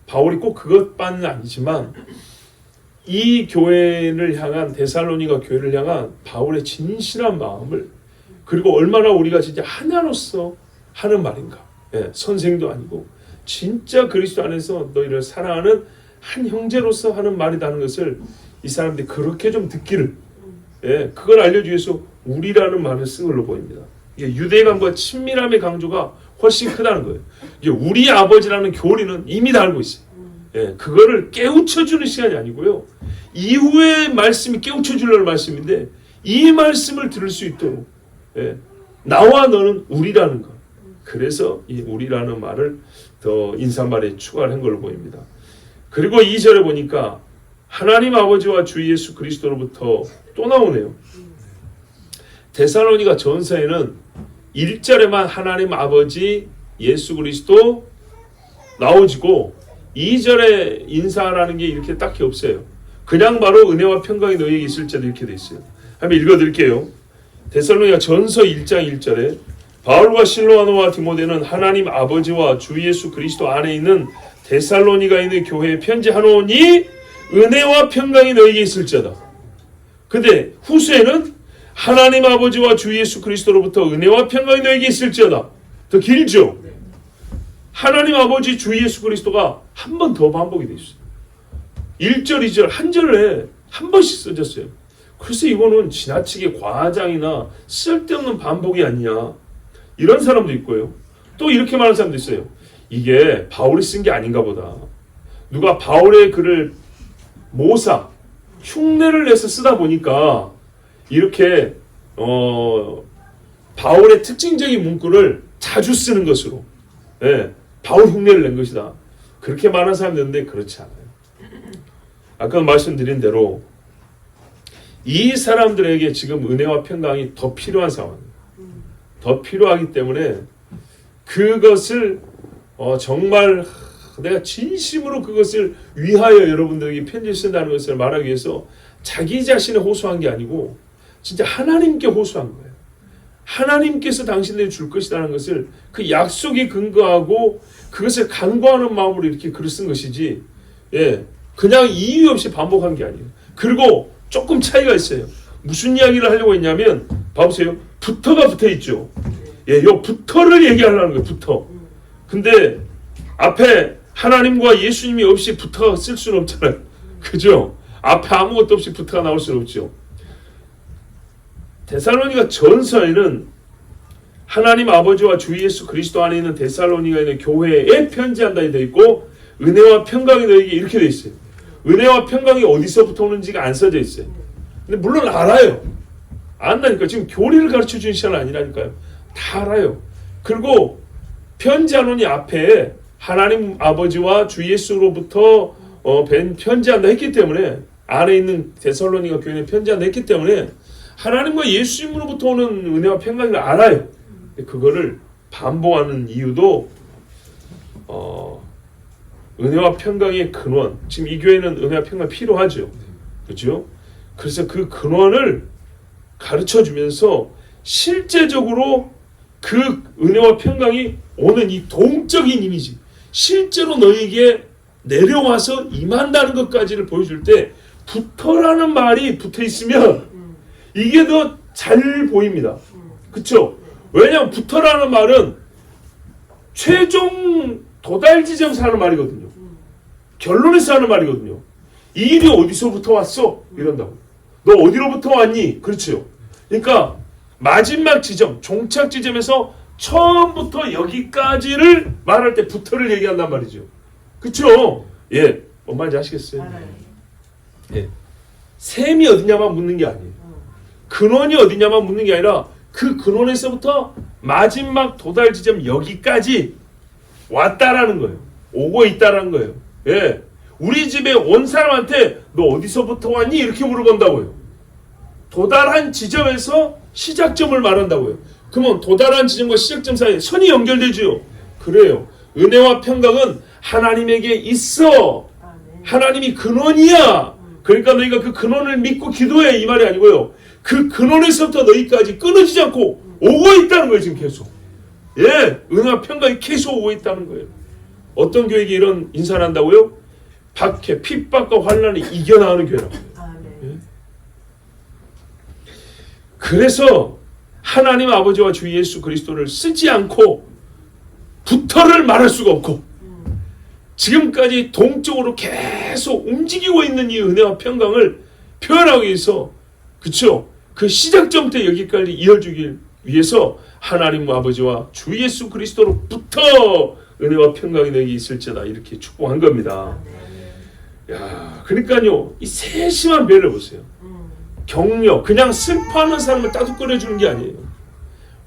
바울이 꼭 그것만은 아니지만 이 교회를 향한 데살로니가 교회를 향한 바울의 진실한 마음을 그리고 얼마나 우리가 진짜 하나로서 하는 말인가. 선생도 아니고 진짜 그리스도 안에서 너희를 사랑하는 한 형제로서 하는 말이라는 것을 이 사람들이 그렇게 좀 듣기를 그걸 알려주기 위해서 우리라는 말을 쓴 걸로 보입니다. 이게 유대감과 친밀함의 강조가 훨씬 크다는 거예요. 이게 우리 아버지라는 교리는 이미 다 알고 있어요. 그거를 깨우쳐주는 시간이 아니고요. 이후에 말씀이 깨우쳐주려는 말씀인데 이 말씀을 들을 수 있도록 나와 너는 우리라는 것. 그래서 이 우리라는 말을 더 인사말에 추가한 걸로 보입니다. 그리고 2절에 보니까 하나님 아버지와 주 예수 그리스도로부터 또 나오네요. 데살로니가 전서에는 1절에만 하나님 아버지 예수 그리스도 나오지고 2절에 인사라는 게 이렇게 딱히 없어요. 그냥 바로 은혜와 평강이 너희에게 있을지어다 이렇게 돼 있어요. 한번 읽어드릴게요. 데살로니가 전서 1장 1절에 바울과 실로아노와 디모데는 하나님 아버지와 주 예수 그리스도 안에 있는 데살로니가에 있는 교회에 편지하노니 은혜와 평강이 너에게 있을지어다. 근데 후서에는 하나님 아버지와 주 예수 그리스도로부터 은혜와 평강이 너에게 있을지어다. 더 길죠? 하나님 아버지 주 예수 그리스도가 한 번 더 반복이 되어 있어요. 1절, 2절, 한 절에 한 번씩 써졌어요. 그래서 이거는 지나치게 과장이나 쓸데없는 반복이 아니냐. 이런 사람도 있고요. 또 이렇게 말하는 사람도 있어요. 이게 바울이 쓴 게 아닌가 보다. 누가 바울의 글을 모사, 흉내를 내서 쓰다 보니까 이렇게 바울의 특징적인 문구를 자주 쓰는 것으로 바울 흉내를 낸 것이다. 그렇게 말하는 사람도 있는데 그렇지 않아요. 아까 말씀드린 대로 이 사람들에게 지금 은혜와 평강이 더 필요한 상황입니다. 더 필요하기 때문에 그것을 정말 내가 진심으로 그것을 위하여 여러분들에게 편지를 쓴다는 것을 말하기 위해서 자기 자신을 호소한 게 아니고 진짜 하나님께 호소한 거예요. 하나님께서 당신들이 줄 것이라는 것을 그 약속에 근거하고 그것을 간구하는 마음으로 이렇게 글을 쓴 것이지 그냥 이유 없이 반복한 게 아니에요. 그리고 조금 차이가 있어요. 무슨 이야기를 하려고 했냐면 봐보세요. 부터가 붙어있죠. 요 부터를 얘기하려는 거예요. 부터. 근데 앞에 하나님과 예수님이 없이 부터가 쓸 수는 없잖아요. 그죠? 앞에 아무것도 없이 부터가 나올 수는 없죠. 데살로니가 전서에는 하나님 아버지와 주 예수 그리스도 안에 있는 데살로니가에 있는 교회에 편지한다 되어 있고 은혜와 평강이 너에게 이렇게 되어 있어요. 은혜와 평강이 어디서부터 오는지가 안 써져 있어요. 근데 물론 알아요. 안다니까. 지금 교리를 가르쳐 주는 시간 아니라니까요. 다 알아요. 그리고 편지하노니 앞에 하나님 아버지와 주 예수로부터 편지한다 했기 때문에 안에 있는 데살로니가 교회에 편지한다 했기 때문에 하나님과 예수님으로부터 오는 은혜와 평강을 알아요. 그거를 반복하는 이유도 은혜와 평강의 근원. 지금 이 교회는 은혜와 평강이 필요하죠. 그렇죠? 그래서 그 근원을 가르쳐주면서 실제적으로 그 은혜와 평강이 오는 이 동적인 이미지, 실제로 너에게 내려와서 임한다는 것까지를 보여줄 때 부터라는 말이 붙어있으면 이게 더 잘 보입니다. 그렇죠? 왜냐하면 부터라는 말은 최종 도달 지점에서 하는 말이거든요. 결론에서 하는 말이거든요. 이 일이 어디서부터 왔어? 이런다고. 너 어디로부터 왔니? 그렇죠. 그러니까 마지막 지점, 종착 지점에서 처음부터 여기까지를 말할 때 부터를 얘기한단 말이죠. 그렇죠? 뭔 말인지 아시겠어요? 셈이 어디냐만 묻는 게 아니에요. 근원이 어디냐만 묻는 게 아니라 그 근원에서부터 마지막 도달 지점 여기까지 왔다라는 거예요. 오고 있다라는 거예요. 우리 집에 온 사람한테 너 어디서부터 왔니? 이렇게 물어본다고요. 도달한 지점에서 시작점을 말한다고요. 그러면 도달한 지점과 시작점 사이에 선이 연결되죠. 그래요. 은혜와 평강은 하나님에게 있어. 하나님이 근원이야. 그러니까 너희가 그 근원을 믿고 기도해 이 말이 아니고요. 그 근원에서부터 너희까지 끊어지지 않고 오고 있다는 거예요. 지금 계속. 은혜와 평강이 계속 오고 있다는 거예요. 어떤 교회에게 이런 인사를 한다고요? 박해, 핍박과 환난을 이겨나가는 교회라고. 그래서 하나님 아버지와 주 예수 그리스도를 쓰지 않고 부터를 말할 수가 없고 지금까지 동쪽으로 계속 움직이고 있는 이 은혜와 평강을 표현하기 위해서 그쵸? 그 시작점부터 여기까지 이어주길 위해서 하나님 아버지와 주 예수 그리스도로부터 은혜와 평강이 너에게 있을지어다 이렇게 축복한 겁니다. 야, 그러니까요 이 세심한 배를 보세요. 격려, 그냥 슬퍼하는 사람을 따뜻거려주는 게 아니에요.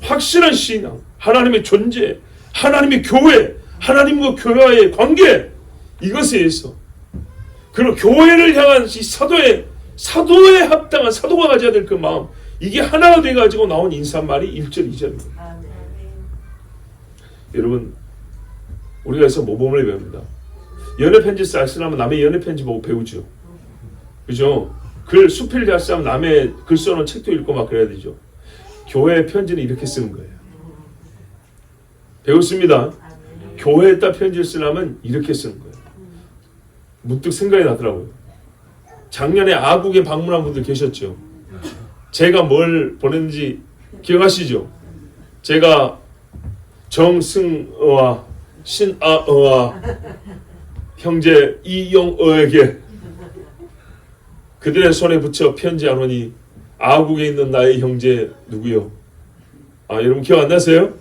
확실한 신앙, 하나님의 존재, 하나님의 교회, 하나님과 교회와의 관계 이것에 의해서 그리고 교회를 향한 이 사도에 합당한 사도가 가져야 될 그 마음 이게 하나가 돼가지고 나온 인사말이 1절, 2절입니다. 여러분 우리가 여기서 모범을 배웁니다. 연애편지 쓸 사람은 남의 연애편지 보고 배우죠. 그죠? 글 수필 잘 쓰면 남의 글 써놓은 책도 읽고 막 그래야 되죠. 교회 편지는 이렇게 쓰는 거예요. 배웠습니다. 교회에다 편지를 쓰려면 이렇게 쓰는 거예요. 문득 생각이 나더라고요. 작년에 아국에 방문한 분들 계셨죠. 제가 뭘 보냈는지 기억하시죠? 제가 정승어와 신아어와 형제 이용어에게 그들의 손에 붙여 편지하노니 아국에 있는 나의 형제 누구요? 여러분 기억 안 나세요?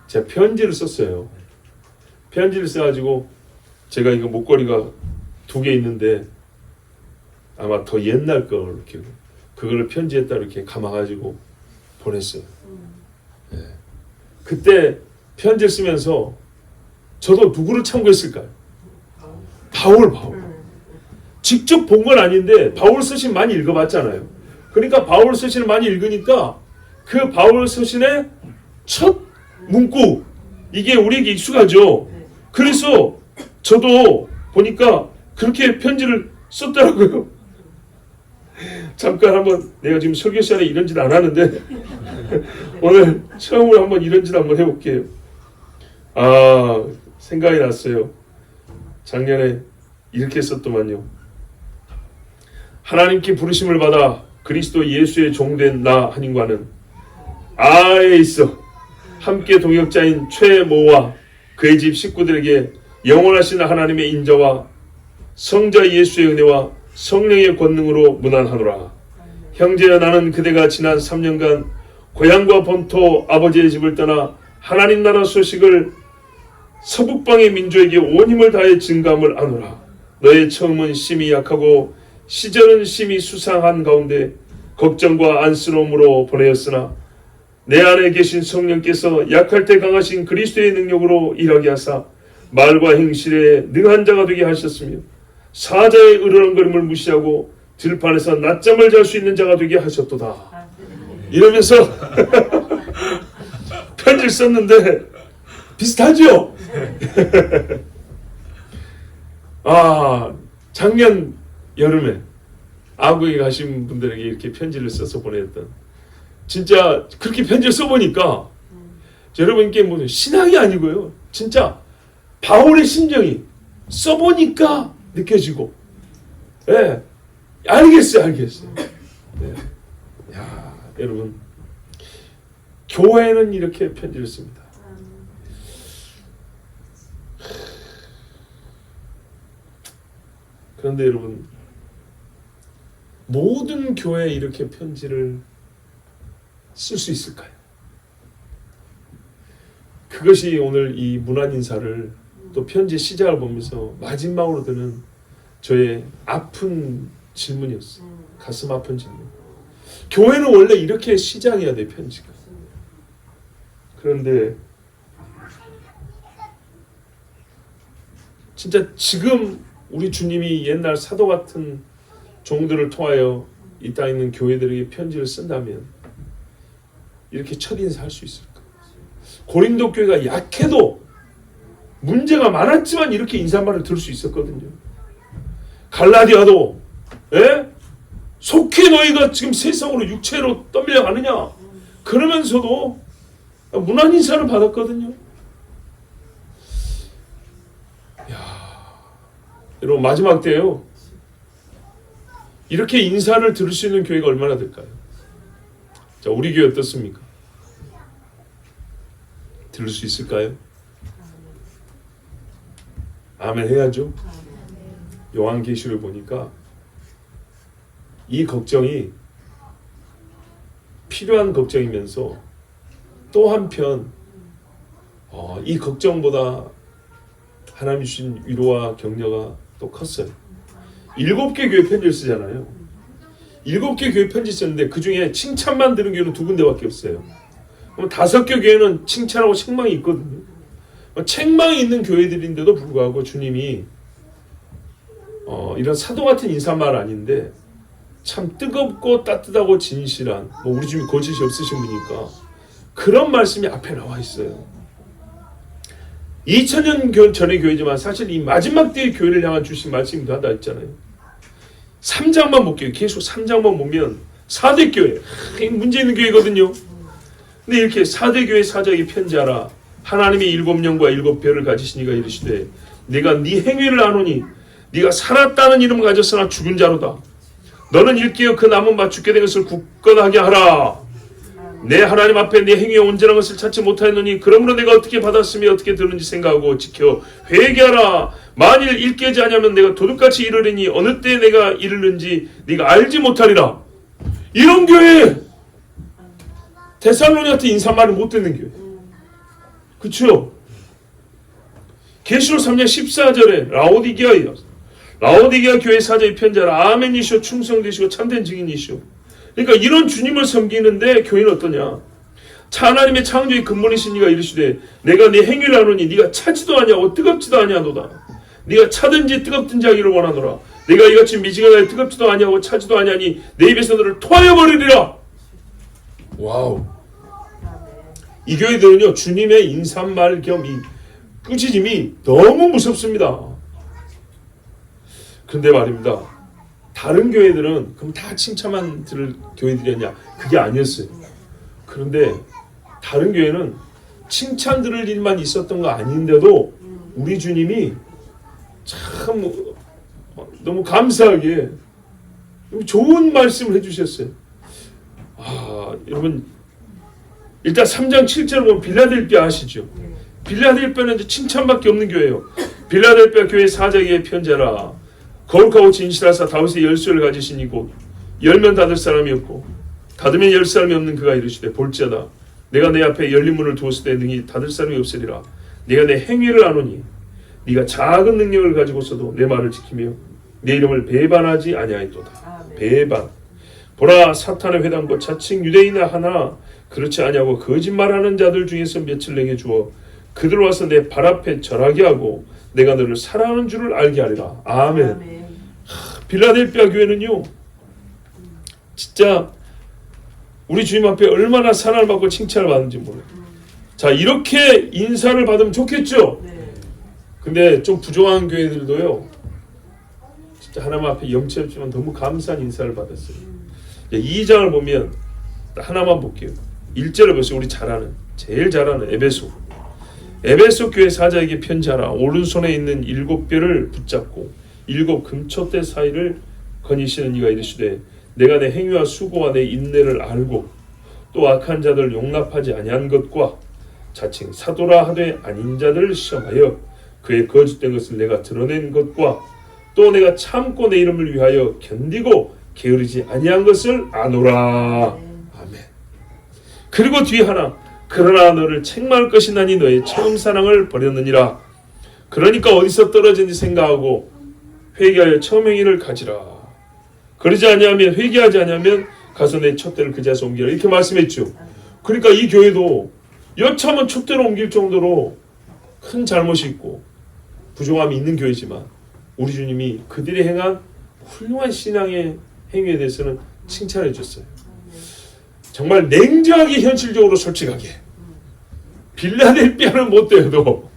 제가 편지를 썼어요. 편지를 써가지고 제가 이거 목걸이가 2개 있는데 아마 더 옛날 거 이렇게 그걸 편지에다 이렇게 감아가지고 보냈어요. 네. 그때 편지를 쓰면서 저도 누구를 참고했을까요? 바울. 직접 본 건 아닌데 바울 서신 많이 읽어봤잖아요. 그러니까 바울 서신을 많이 읽으니까 그 바울 서신의 첫 문구 이게 우리에게 익숙하죠. 그래서 저도 보니까 그렇게 편지를 썼더라고요. 잠깐 한번 내가 지금 설교 시간에 이런 짓 안 하는데 오늘 처음으로 한번 이런 짓 한번 해볼게요. 생각이 났어요. 작년에 이렇게 썼더만요. 하나님께 부르심을 받아 그리스도 예수의 종된 나 한인과는 아에 있어 함께 동역자인 최모와 그의 집 식구들에게 영원하신 하나님의 인자와 성자 예수의 은혜와 성령의 권능으로 문안하노라. 형제여 나는 그대가 지난 3년간 고향과 본토 아버지의 집을 떠나 하나님 나라 소식을 서북방의 민족에게 온 힘을 다해 증감을 하노라. 너의 처음은 심히 약하고 시절은 심히 수상한 가운데 걱정과 안쓰러움으로 보내었으나 내 안에 계신 성령께서 약할 때 강하신 그리스도의 능력으로 일하게 하사 말과 행실에 능한 자가 되게 하셨으며 사자의 으르렁거림을 무시하고 들판에서 낮잠을 잘 수 있는 자가 되게 하셨도다. 이러면서 편지를 썼는데 비슷하죠? 작년 여름에 아국에 가신 분들에게 이렇게 편지를 써서 보냈던 진짜 그렇게 편지를 써보니까 여러분께 뭐 신앙이 아니고요. 진짜 바울의 심정이 써보니까 느껴지고 알겠어요. 여러분 교회는 이렇게 편지를 씁니다. 그런데 여러분 모든 교회에 이렇게 편지를 쓸 수 있을까요? 그것이 오늘 이 문안 인사를 또 편지 시작을 보면서 마지막으로 드는 저의 아픈 질문이었어요. 가슴 아픈 질문. 교회는 원래 이렇게 시작해야 돼, 편지가. 그런데 진짜 지금 우리 주님이 옛날 사도 같은 종들을 통하여 이 땅에 있는 교회들에게 편지를 쓴다면 이렇게 첫인사 할 수 있을까? 고린도 교회가 약해도 문제가 많았지만 이렇게 인사말을 들을 수 있었거든요. 갈라디아도 속히 너희가 지금 세상으로 육체로 떠밀려 가느냐? 그러면서도 문안 인사를 받았거든요. 여러분 마지막 때요. 이렇게 인사를 들을 수 있는 교회가 얼마나 될까요? 자, 우리 교회 어떻습니까? 들을 수 있을까요? 아멘 해야죠. 요한계시를 보니까 이 걱정이 필요한 걱정이면서 또 한편 이 걱정보다 하나님 주신 위로와 격려가 또 컸어요. 7개 교회 편지를 쓰잖아요. 7개 교회 편지 썼는데 그 중에 칭찬만 들은 교회는 2군데밖에 없어요. 그럼 5개 교회는 칭찬하고 책망이 있거든요. 책망이 있는 교회들인데도 불구하고 주님이 이런 사도 같은 인사말 아닌데 참 뜨겁고 따뜻하고 진실한 우리 집이 거짓이 없으신 분이니까 그런 말씀이 앞에 나와 있어요. 2000년 전의 교회지만 사실 이 마지막 때의 교회를 향한 주신 말씀이 다 있잖아요. 3장만 볼게요. 계속 3장만 보면 4대 교회 문제 있는 교회거든요. 근데 이렇게 4대 교회 사자에게 편지하라. 하나님의 7영과 7별을 가지신 이가 이르시되 내가 네 행위를 아노니 네가 살았다는 이름을 가졌으나 죽은 자로다. 너는 일깨어 그 남은 바 죽게 된 것을 굳건하게 하라. 내 하나님 앞에 내 행위의 온전한 것을 찾지 못하였느니 그러므로 내가 어떻게 받았으며 어떻게 들은지 생각하고 지켜 회개하라. 만일 일깨지 아니하면 내가 도둑같이 이르리니 어느 때에 내가 이르는지 네가 알지 못하리라. 이런 교회, 데살로니가한테 인사말을 못 듣는 교회. 그렇죠? 계시록 3장 14절에 라오디게아 교회 사자의 편자라 아멘이시오 충성되시고 참된 증인이시오. 그러니까 이런 주님을 섬기는데 교회는 어떠냐? 하나님의 창조의 근본이신 이가 이르시되 내가 네 행위를 아노니 네가 차지도 아니하고 뜨겁지도 아니하도다. 네가 차든지 뜨겁든지 하기를 원하노라. 내가 이같이 미지근하게 뜨겁지도 아니하고 차지도 아니하니 내 입에서 너를 토하여 버리리라. 와우. 이 교회들은요 주님의 인사말 겸 이 꾸짖음이 너무 무섭습니다. 근데 말입니다. 다른 교회들은 그럼 다 칭찬만 들을 교회들이었냐? 그게 아니었어요. 그런데 다른 교회는 칭찬 들을 일만 있었던 거 아닌데도 우리 주님이 참 너무 감사하게 너무 좋은 말씀을 해주셨어요. 여러분 일단 3장 7절 보면 빌라델비아 아시죠? 빌라델비아는 이제 칭찬밖에 없는 교회예요. 빌라델비아 교회 사자에게 편지하라. 거룩하고 진실하사 다윗의 열쇠를 가지신 이곳 열면 닫을 사람이 없고 닫으면 열 사람이 없는 그가 이르시되 볼지어다 내가 내 앞에 열린 문을 두었을 때 능히 닫을 사람이 없으리라. 내가 내 행위를 아노니 네가 작은 능력을 가지고서도 내 말을 지키며 내 이름을 배반하지 아니하였도다. 배반. 보라 사탄의 회당과 자칭 유대인을 하나 그렇지 아니하고 거짓말하는 자들 중에서 몇을 내게 주어 그들 와서 내 발 앞에 절하게 하고 내가 너를 사랑하는 줄을 알게 하리라. 아멘. 빌라델비아 교회는요 진짜 우리 주님 앞에 얼마나 사랑을 받고 칭찬을 받는지 몰라요. 자 이렇게 인사를 받으면 좋겠죠. 근데 좀 부족한 교회들도요 진짜 하나님 앞에 영체 없지만 너무 감사한 인사를 받았어요. 2장을 보면 하나만 볼게요. 1절을 보세요. 우리 제일 잘하는 에베소 교회 사자에게 편지하라. 오른손에 있는 7별을 붙잡고 7 금촛대 사이를 거니시는 이가 이르시되 내가 내 행위와 수고와 내 인내를 알고 또 악한 자들을 용납하지 아니한 것과 자칭 사도라 하되 아닌 자들을 시험하여 그의 거짓된 것을 내가 드러낸 것과 또 내가 참고 내 이름을 위하여 견디고 게으르지 아니한 것을 아노라. 아멘. 그리고 뒤에 하나 그러나 너를 책망할 것이나니 너의 처음 사랑을 버렸느니라. 그러니까 어디서 떨어진지 생각하고 회개하여 처음 행위를 가지라. 그러지 아니하면 회개하지 아니하면 가서 내 촛대를 그 자리에서 옮기라. 이렇게 말씀했죠. 그러니까 이 교회도 여차하면 촛대를 옮길 정도로 큰 잘못이 있고 부족함이 있는 교회지만 우리 주님이 그들이 행한 훌륭한 신앙의 행위에 대해서는 칭찬해 줬어요. 정말 냉정하게 현실적으로 솔직하게 빌라델비아는 못 되어도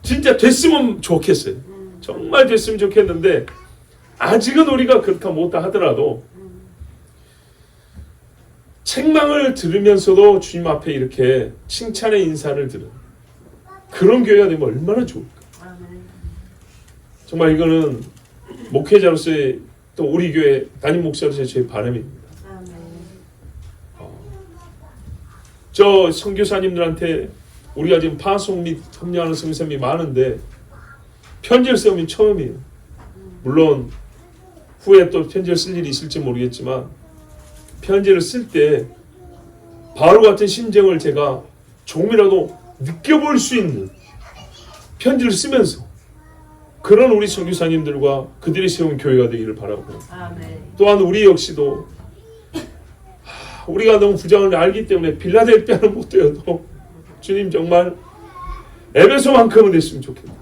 진짜 됐으면 좋겠어요. 정말 됐으면 좋겠는데 아직은 우리가 그렇다 못다 하더라도 책망을 들으면서도 주님 앞에 이렇게 칭찬의 인사를 들은 그런 교회가 되면 얼마나 좋을까. 정말 이거는 목회자로서의 또 우리 교회 담임 목사로서의 제 바람입니다. 저 선교사님들한테 우리가 지금 파송 및 협력하는 선교사님이 많은데 편지를 써오면 처음이에요. 물론 후에 또 편지를 쓸 일이 있을지 모르겠지만 편지를 쓸 때 바로 같은 심정을 제가 조금이라도 느껴볼 수 있는 편지를 쓰면서 그런 우리 선교사님들과 그들이 세운 교회가 되기를 바라고 또한 우리 역시도 우리가 너무 부정을 알기 때문에 빌라델비아는 못 되어도 주님 정말 에베소만큼은 됐으면 좋겠다.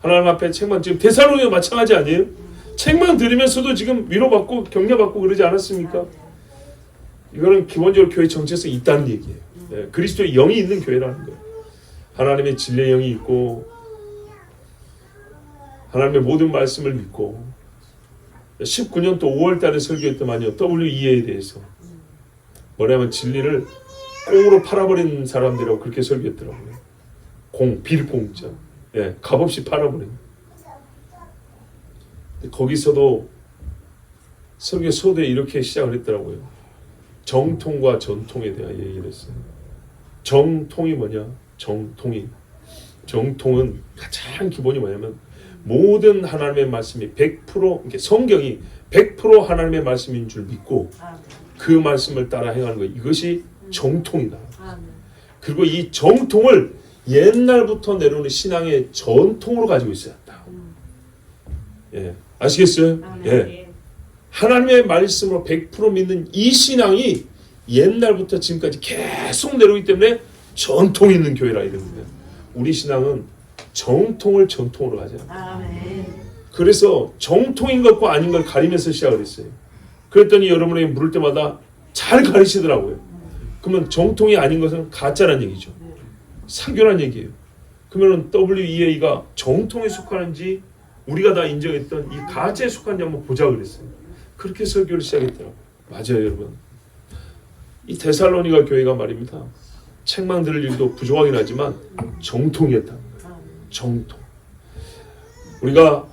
하나님 앞에 책망 지금 데살로니가 마찬가지 아니에요? 책망 들으면서도 지금 위로받고 격려받고 그러지 않았습니까? 이거는 기본적으로 교회 정체성이 있다는 얘기예요. 네, 그리스도의 영이 있는 교회라는 거예요. 하나님의 진리의 영이 있고 하나님의 모든 말씀을 믿고 19년 또 5월 달에 설교했더만요. WEA에 대해서 뭐냐면 진리를 꽁으로 팔아버린 사람들이라고 그렇게 설교했더라고요. 빌공짜. 예, 값없이 팔아버린. 거기서도 설교 소대에 이렇게 시작을 했더라고요. 정통과 전통에 대한 얘기를 했어요. 정통이 뭐냐? 정통은 가장 기본이 뭐냐면 모든 하나님의 말씀이 100% 성경이 100% 하나님의 말씀인 줄 믿고 그 말씀을 따라 행하는 거, 이것이 정통이다. 그리고 이 정통을 옛날부터 내려오는 신앙의 전통으로 가지고 있어야 한다. 예, 아시겠어요? 예. 하나님의 말씀으로 100% 믿는 이 신앙이 옛날부터 지금까지 계속 내려오기 때문에 전통이 있는 교회라 이럽니다. 우리 신앙은 정통을 전통으로 가자. 그래서 정통인 것과 아닌 걸 가리면서 시작을 했어요. 그랬더니 여러분이 물을 때마다 잘 가르치더라고요. 그러면 정통이 아닌 것은 가짜란 얘기죠. 사교란 얘기예요. 그러면 WEA가 정통에 속하는지 우리가 다 인정했던 이 가짜에 속한지 한번 보자 그랬어요. 그렇게 설교를 시작했더라고요. 맞아요, 여러분. 이 데살로니가 교회가 말입니다. 책망 들을 일도 부족하긴 하지만 정통이었다. 정통. 우리가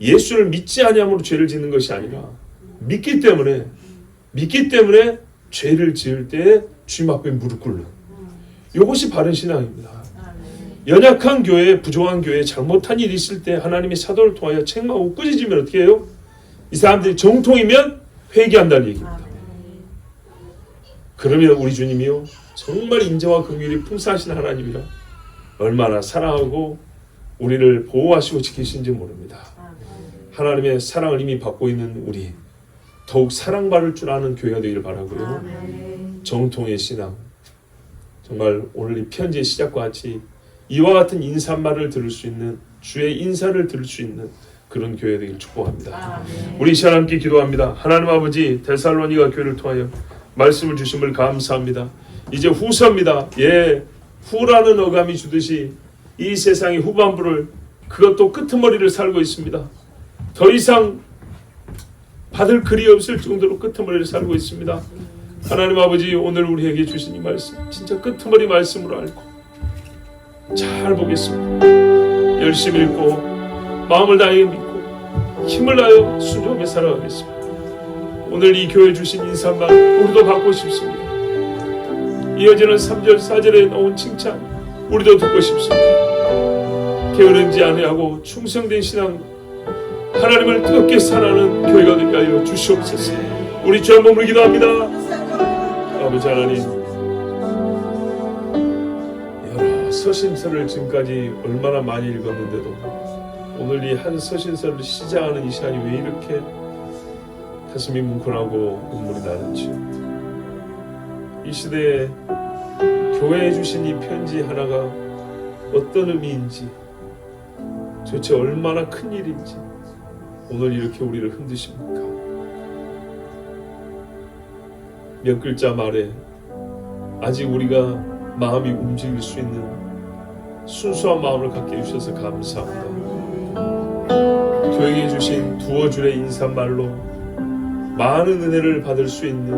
예수를 믿지 아니함으로 죄를 짓는 것이 아니라 믿기 때문에 죄를 지을 때 주님 앞에 무릎 꿇는, 이것이 바른 신앙입니다. 연약한 교회, 부족한 교회, 잘못한 일이 있을 때 하나님이 사도를 통하여 책망하고 꾸짖으면 어떻게 해요? 이 사람들이 정통이면 회개한다는 얘기입니다. 그러면 우리 주님이요, 정말 인자와 긍휼이 풍성하신 하나님이라 얼마나 사랑하고 우리를 보호하시고 지키시는지 모릅니다. 하나님의 사랑을 이미 받고 있는 우리, 더욱 사랑받을 줄 아는 교회가 되기를 바라고요. 정통의 신앙, 정말 오늘 이 편지의 시작과 같이 이와 같은 인사말을 들을 수 있는, 주의 인사를 들을 수 있는 그런 교회 되길 축복합니다. 우리 시간 함께 기도합니다. 하나님 아버지, 데살로니가 교회를 통하여 말씀을 주심을 감사합니다. 이제 후서입니다. 예, 후라는 어감이 주듯이 이 세상의 후반부를, 그것도 끄트머리를 살고 있습니다. 더 이상 받을 글이 없을 정도로 끄트머리를 살고 있습니다. 하나님 아버지, 오늘 우리에게 주신 이 말씀 진짜 끄트머리 말씀으로 알고 잘 보겠습니다. 열심히 읽고 마음을 다해 믿고 힘을 다하여 순종하며 살아가겠습니다. 오늘 이 교회 주신 인사말 우리도 받고 싶습니다. 이어지는 3절 4절에 나온 칭찬 우리도 듣고 싶습니다. 게으른지 아니하고 충성된 신앙, 하나님을 뜨겁게 사랑하는 교회가 되게 하여 주시옵소서. 우리 주 한 몸을 기도합니다. 아버지 하나님, 여러 서신서를 지금까지 얼마나 많이 읽었는데도 오늘 이 한 서신서를 시작하는 이 시간이 왜 이렇게 가슴이 뭉클하고 눈물이 나는지요. 이 시대에 교회에 주신 이 편지 하나가 어떤 의미인지, 도대체 얼마나 큰 일인지 오늘 이렇게 우리를 흔드십니까? 몇 글자 말에 아직 우리가 마음이 움직일 수 있는 순수한 마음을 갖게 해주셔서 감사합니다. 교회에 주신 두어 줄의 인사말로 많은 은혜를 받을 수 있는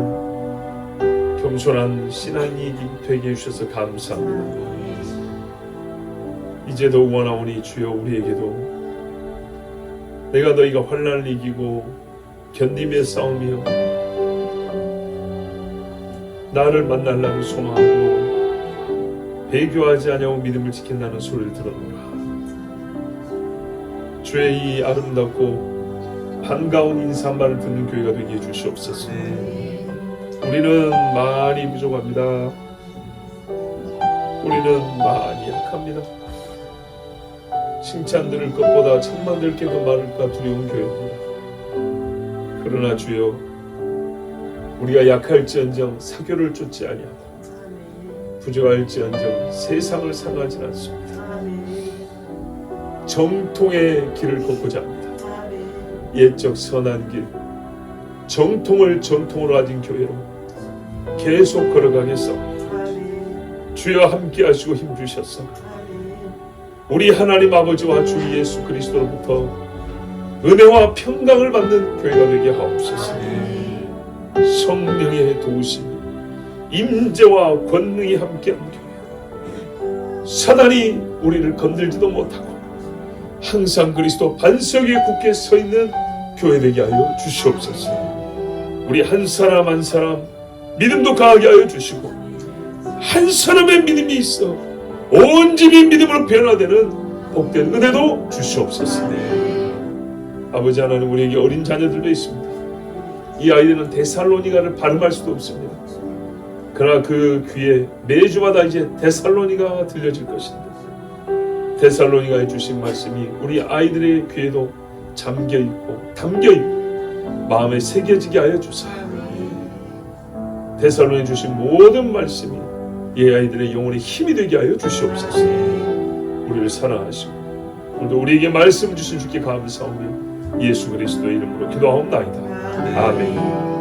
겸손한 신앙이 되게 해주셔서 감사합니다. 이제 더욱 원하오니 주여, 우리에게도 내가 너희가 환난을 이기고 견디며 싸우며 나를 만날라는 소망하고 배교하지 아니하고 믿음을 지킨다는 소리를 들었노라. 주의 이 아름답고 반가운 인사말을 듣는 교회가 되게 해주시옵소서. 우리는 많이 부족합니다. 우리는 많이 약합니다. 칭찬 들을 것보다 천만 될 게 더 많을까 두려운 교회입니다. 그러나 주여, 우리가 약할지언정 사교를 쫓지 아니하고 부족할지언정 세상을 상하지 않습니다. 정통의 길을 걷고자 합니다. 옛적 선한 길, 정통을 전통으로 가진 교회로 계속 걸어가겠습니다. 주여 함께 하시고 힘주셔서 우리 하나님 아버지와 주 예수 그리스도로부터 은혜와 평강을 받는 교회가 되게 하옵소서. 성령의 도우심이 임재와 권능이 함께한 교회, 사단이 우리를 건들지도 못하고 항상 그리스도 반석 위에 굳게 서 있는 교회 되게 하여 주시옵소서. 우리 한 사람 한 사람 믿음도 강하게 하여 주시고 한 사람의 믿음이 있어 온 집이 믿음으로 변화되는 복된 은혜도 주시옵소서. 아버지 하나님, 우리에게 어린 자녀들도 있습니다. 이 아이들은 데살로니가를 발음할 수도 없습니다. 그러나 그 귀에 매주마다 이제 데살로니가가 들려질 것인데, 데살로니가에 주신 말씀이 우리 아이들의 귀에도 잠겨있고 담겨있고 마음에 새겨지게 하여 주사, 데살로니가에 주신 모든 말씀이 이 아이들의 영혼의 힘이 되게 하여 주시옵소서. 우리를 사랑하시고 오늘도 우리에게 말씀 주신 주께 감사하며 예수 그리스도의 이름으로 기도하옵나이다. 아멘.